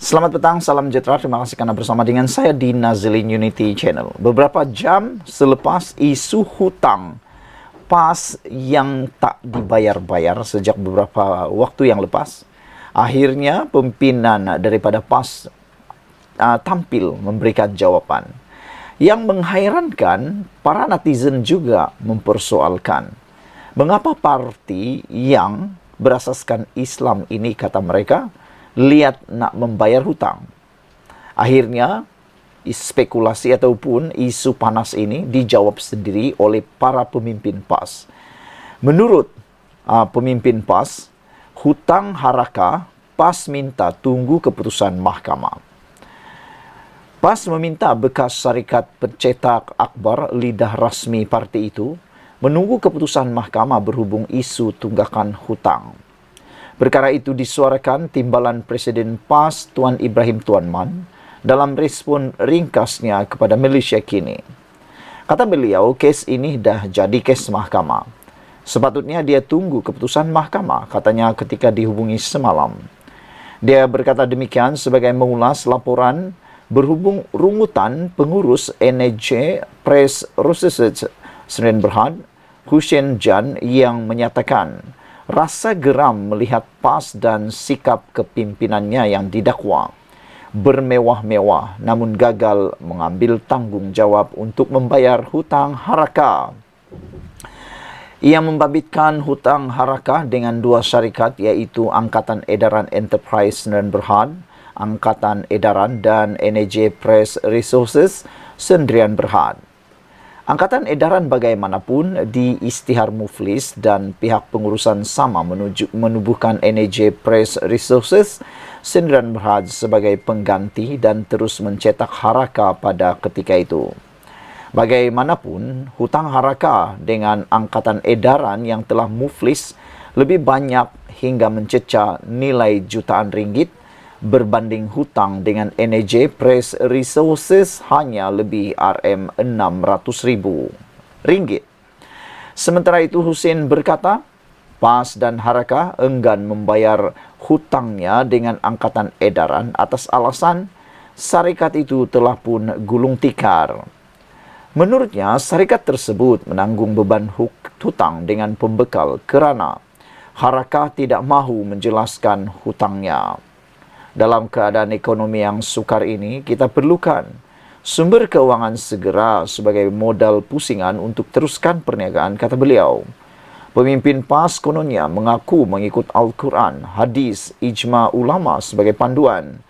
Selamat petang, salam sejahtera. Terima kasih karena bersama dengan saya di Nazilin Unity Channel. Beberapa jam selepas isu hutang PAS yang tak dibayar-bayar sejak beberapa waktu yang lepas, akhirnya pimpinan daripada PAS tampil memberikan jawapan. Yang menghairankan, para netizen juga mempersoalkan mengapa parti yang berasaskan Islam ini, kata mereka, lihat nak membayar hutang. Akhirnya, spekulasi ataupun isu panas ini dijawab sendiri oleh para pemimpin PAS. Menurut pemimpin PAS, hutang harakah, PAS minta tunggu keputusan mahkamah. PAS meminta bekas syarikat pencetak akhbar lidah rasmi parti itu menunggu keputusan mahkamah berhubung isu tunggakan hutang. Perkara itu disuarakan Timbalan Presiden PAS Tuan Ibrahim Tuanman dalam respon ringkasnya kepada Malaysia Kini. Kata beliau, kes ini dah jadi kes mahkamah. Sepatutnya dia tunggu keputusan mahkamah, katanya ketika dihubungi semalam. Dia berkata demikian sebagai mengulas laporan berhubung rungutan pengurus NJ Press Resources Sdn Bhd, Hussein Jan, yang menyatakan rasa geram melihat PAS dan sikap kepimpinannya yang didakwa bermewah-mewah namun gagal mengambil tanggungjawab untuk membayar hutang harakah. Ia membabitkan hutang harakah dengan dua syarikat, iaitu Angkatan Edaran Enterprise Sdn Bhd, Angkatan Edaran, dan NJ Press Resources Sdn Bhd. Angkatan Edaran bagaimanapun di Isytihar Muflis dan pihak pengurusan sama menubuhkan NJ Press Resources Sdn Bhd sebagai pengganti dan terus mencetak harakah pada ketika itu. Bagaimanapun, hutang harakah dengan Angkatan Edaran yang telah muflis lebih banyak hingga mencecah nilai jutaan ringgit berbanding hutang dengan NJ Press Resources hanya lebih RM600,000. Sementara itu, Hussein berkata, PAS dan harakah enggan membayar hutangnya dengan Angkatan Edaran atas alasan syarikat itu telah pun gulung tikar. Menurutnya, syarikat tersebut menanggung beban hutang dengan pembekal kerana harakah tidak mahu menjelaskan hutangnya. Dalam keadaan ekonomi yang sukar ini, kita perlukan sumber keuangan segera sebagai modal pusingan untuk teruskan perniagaan, kata beliau. Pemimpin PAS kononnya mengaku mengikut Al-Quran, hadis, ijma ulama sebagai panduan,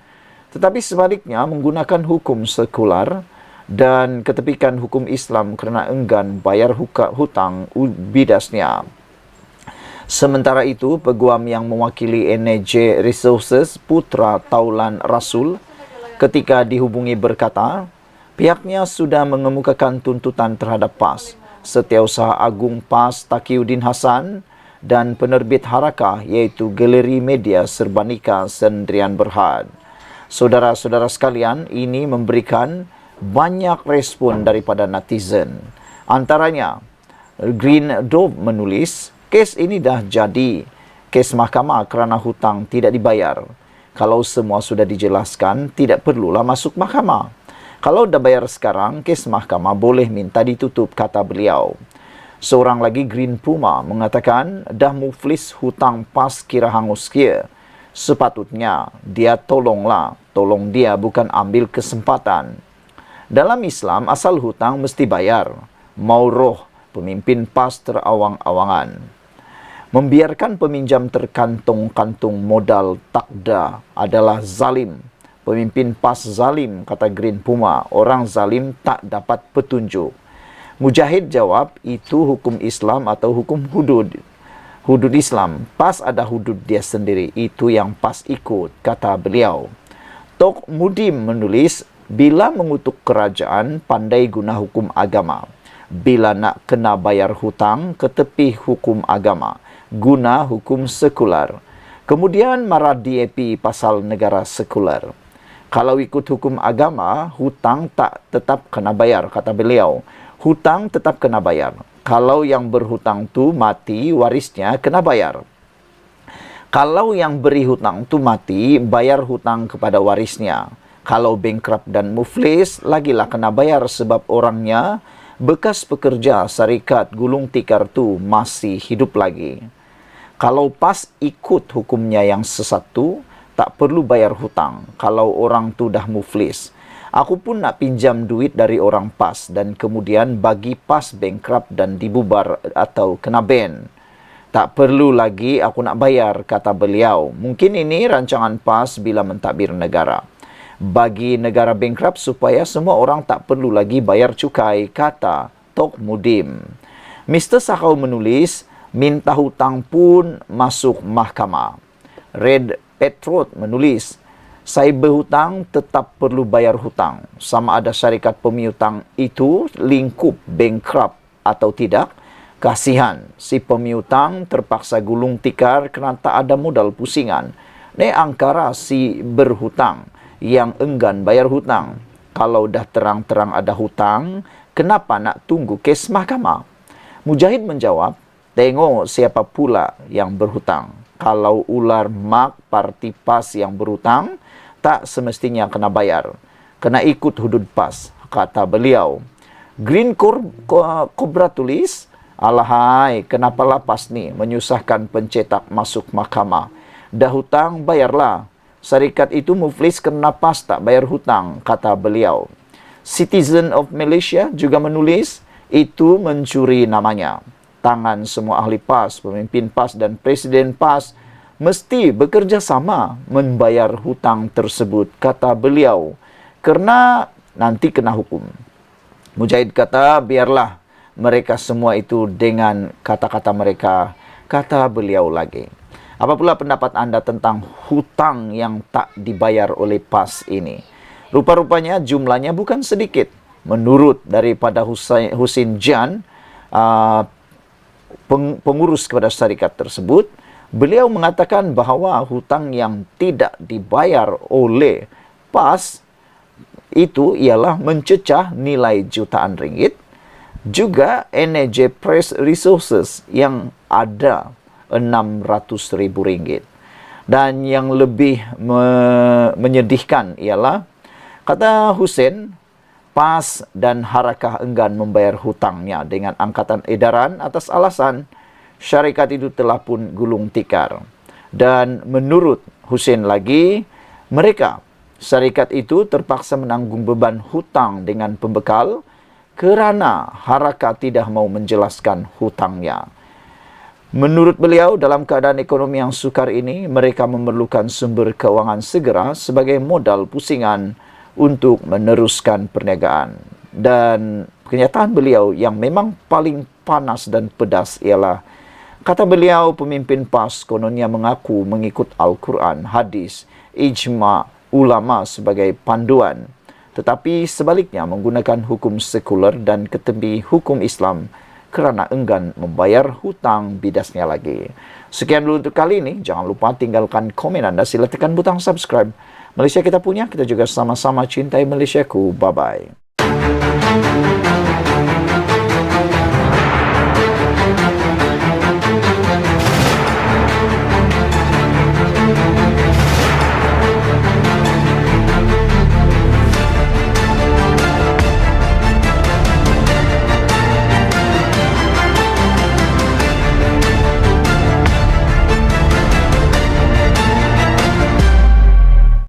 tetapi sebaliknya menggunakan hukum sekular dan ketepikan hukum Islam kerana enggan bayar hutang bidasnya. Sementara itu, peguam yang mewakili NJ Resources, Putra Taulan Rasul, ketika dihubungi berkata, pihaknya sudah mengemukakan tuntutan terhadap PAS, Setiausaha Agung PAS Taqiyuddin Hasan, dan penerbit harakah iaitu Galeri Media Serbanika Sdn Bhd. Saudara-saudara sekalian, ini memberikan banyak respon daripada netizen. Antaranya, Green Dove menulis, kes ini dah jadi kes mahkamah kerana hutang tidak dibayar. Kalau semua sudah dijelaskan, tidak perlulah masuk mahkamah. Kalau dah bayar sekarang, kes mahkamah boleh minta ditutup, kata beliau. Seorang lagi, Green Puma, mengatakan dah muflis hutang PAS kira hangus kia. Sepatutnya dia tolong dia, bukan ambil kesempatan. Dalam Islam, asal hutang mesti bayar. Mau roh pemimpin PAS terawang-awangan. Membiarkan peminjam terkantung-kantung modal takda adalah zalim. Pemimpin PAS zalim, kata Green Puma. Orang zalim tak dapat petunjuk. Mujahid jawab, itu hukum Islam atau hukum hudud. Hudud Islam. PAS ada hudud dia sendiri. Itu yang PAS ikut, kata beliau. Tok Mudim menulis, bila mengutuk kerajaan, pandai guna hukum agama. Bila nak kena bayar hutang, ketepi hukum agama. Guna hukum sekular. Kemudian marah DAP pasal negara sekular. Kalau ikut hukum agama, hutang tak tetap kena bayar, kata beliau. Hutang tetap kena bayar. Kalau yang berhutang tu mati, warisnya kena bayar. Kalau yang beri hutang tu mati, bayar hutang kepada warisnya. Kalau bankrupt dan muflis, lagilah kena bayar sebab orangnya bekas pekerja syarikat gulung tikar tu masih hidup lagi. Kalau PAS ikut hukumnya yang sesat tu, tak perlu bayar hutang kalau orang tu dah muflis. Aku pun nak pinjam duit dari orang PAS dan kemudian bagi PAS bankrupt dan dibubar atau kena ban. Tak perlu lagi aku nak bayar, kata beliau. Mungkin ini rancangan PAS bila mentadbir negara. Bagi negara bankrupt supaya semua orang tak perlu lagi bayar cukai, kata Tok Mudim. Mr. Sakau menulis, minta hutang pun masuk mahkamah. Red Petrot menulis, saya berhutang tetap perlu bayar hutang. Sama ada syarikat pemiutang itu lingkup bankrupt atau tidak. Kasihan, si pemiutang terpaksa gulung tikar kerana tak ada modal pusingan. Ni angkara si berhutang yang enggan bayar hutang. Kalau dah terang-terang ada hutang, kenapa nak tunggu kes mahkamah? Mujahid menjawab, tengok siapa pula yang berhutang. Kalau ular mak parti PAS yang berhutang, tak semestinya kena bayar. Kena ikut hudud PAS, kata beliau. Green Cobra tulis, alahai, kenapalah PAS ni menyusahkan pencetak masuk mahkamah. Dah hutang, bayarlah. Syarikat itu muflis kerana PAS tak bayar hutang, kata beliau. Citizen of Malaysia juga menulis, itu mencuri namanya. Tangan semua ahli PAS, pemimpin PAS dan presiden PAS mesti bekerjasama membayar hutang tersebut, kata beliau. Kerana nanti kena hukum. Mujahid kata, biarlah mereka semua itu dengan kata-kata mereka, kata beliau lagi. Apa pula pendapat anda tentang hutang yang tak dibayar oleh PAS ini? Rupa-rupanya jumlahnya bukan sedikit. Menurut daripada Husin Jan, pengurus kepada syarikat tersebut, beliau mengatakan bahawa hutang yang tidak dibayar oleh PAS itu ialah mencecah nilai jutaan ringgit. Juga NAJ Press Resources yang ada RM600,000. Dan yang lebih menyedihkan ialah, kata Hussein, PAS dan Harakah enggan membayar hutangnya dengan angkatan edaran atas alasan syarikat itu telah pun gulung tikar. Dan menurut Hussein lagi, mereka, syarikat itu terpaksa menanggung beban hutang dengan pembekal kerana Harakah tidak mau menjelaskan hutangnya. Menurut beliau, dalam keadaan ekonomi yang sukar ini, mereka memerlukan sumber keuangan segera sebagai modal pusingan untuk meneruskan perniagaan. Dan kenyataan beliau yang memang paling panas dan pedas ialah, kata beliau, pemimpin PAS kononnya mengaku mengikut Al-Quran, hadis, ijma' ulama sebagai panduan. Tetapi sebaliknya menggunakan hukum sekular dan ketempi hukum Islam kerana enggan membayar hutang bidasnya lagi. Sekian dulu untuk kali ini. Jangan lupa tinggalkan komen anda. Sila tekan butang subscribe. Malaysia kita punya, kita juga sama-sama cintai Malaysiaku. Bye-bye.